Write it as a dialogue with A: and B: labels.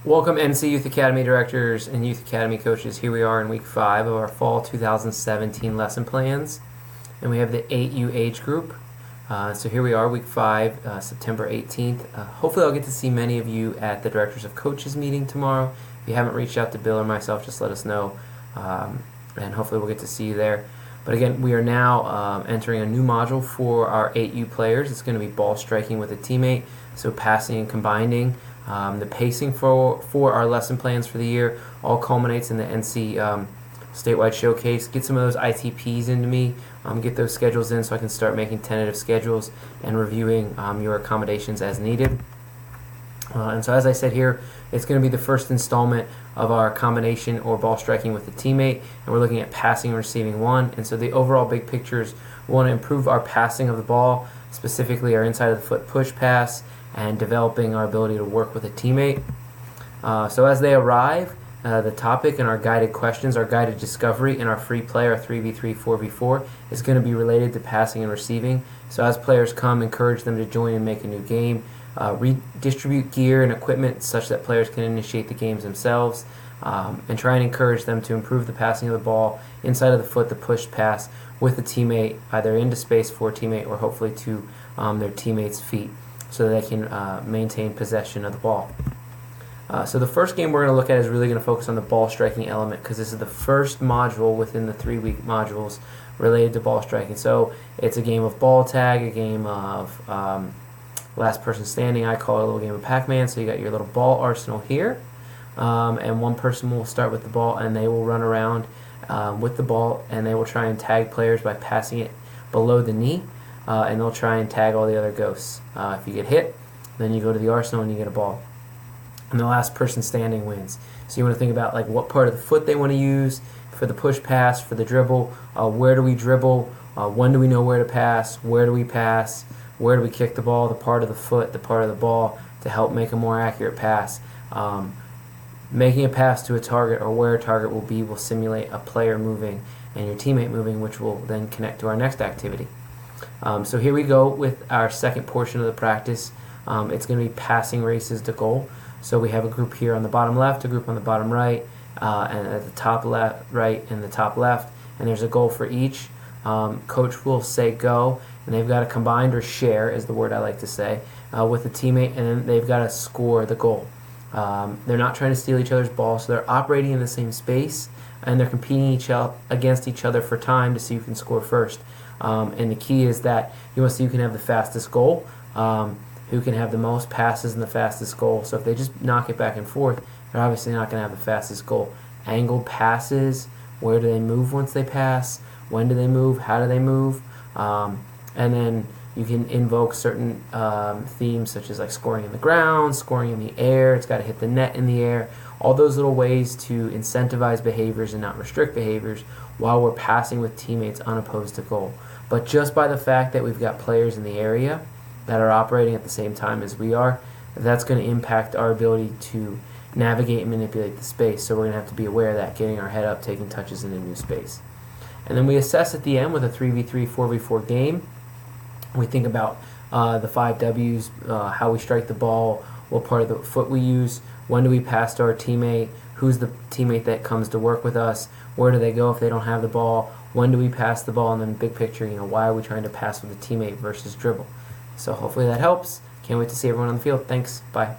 A: Welcome NC Youth Academy directors and Youth Academy coaches. Here we are in week 5 of our fall 2017 lesson plans, and we have the 8U age group. So here we are, week 5, September 18th. Hopefully I'll get to see many of you at the Directors of Coaches meeting tomorrow. If you haven't reached out to Bill or myself, just let us know, and hopefully we'll get to see you there. But again, we are now entering a new module for our 8U players. It's going to be ball striking with a teammate, so passing and combining. The pacing for our lesson plans for the year all culminates in the NC statewide showcase. Get some of those ITPs into me, get those schedules in so I can start making tentative schedules and reviewing your accommodations as needed. And so as I said here, it's going to be the first installment of our combination or ball striking with a teammate, and we're looking at passing and receiving one. And so the overall big picture is we want to improve our passing of the ball, specifically our inside of the foot push pass, and developing our ability to work with a teammate. So as they arrive, the topic and our guided questions, our guided discovery, and our free play, our 3v3, 4v4, is going to be related to passing and receiving. So as players come, encourage them to join and make a new game. Redistribute gear and equipment such that players can initiate the games themselves, and try and encourage them to improve the passing of the ball inside of the foot, the push pass, with a teammate, either into space for a teammate or hopefully to their teammate's feet, so that they can maintain possession of the ball. So the first game we're going to look at is really going to focus on the ball striking element, because this is the first module within the 3-week modules related to ball striking. So it's a game of ball tag, a game of last person standing. I call it a little game of Pac-Man. So you got your little ball arsenal here, and one person will start with the ball, and they will run around with the ball, and they will try and tag players by passing it below the knee. And they'll try and tag all the other ghosts. If you get hit, then you go to the arsenal and you get a ball. And the last person standing wins. So you want to think about like what part of the foot they want to use for the push pass, for the dribble. Where do we dribble? When do we know where to pass? Where do we pass? Where do we kick the ball? The part of the foot, the part of the ball, to help make a more accurate pass. Making a pass to a target or where a target will be will simulate a player moving and your teammate moving, which will then connect to our next activity. So here we go with our second portion of the practice. It's going to be passing races to goal. So we have a group here on the bottom left, a group on the bottom right, and at the top left, right, and the top left, and there's a goal for each. Coach will say go, and they've got to combine or share, is the word I like to say, with a teammate, and then they've got to score the goal. They're not trying to steal each other's ball, so they're operating in the same space, and they're competing against each other for time to see who can score first. And the key is that you want to see who can have the fastest goal, who can have the most passes and the fastest goal. So if they just knock it back and forth, they're obviously not going to have the fastest goal. Angled passes, where do they move once they pass? When do they move? How do they move? And then you can invoke certain themes such as like scoring in the ground, scoring in the air. It's got to hit the net in the air. All those little ways to incentivize behaviors and not restrict behaviors while we're passing with teammates unopposed to goal. But just by the fact that we've got players in the area that are operating at the same time as we are, that's going to impact our ability to navigate and manipulate the space. So we're going to have to be aware of that, getting our head up, taking touches in a new space. And then we assess at the end with a 3v3, 4v4 game. We think about the 5 W's, how we strike the ball, what part of the foot we use, when do we pass to our teammate, who's the teammate that comes to work with us, where do they go if they don't have the ball, when do we pass the ball, and then big picture, why are we trying to pass with a teammate versus dribble. So hopefully that helps. Can't wait to see everyone on the field. Thanks. Bye.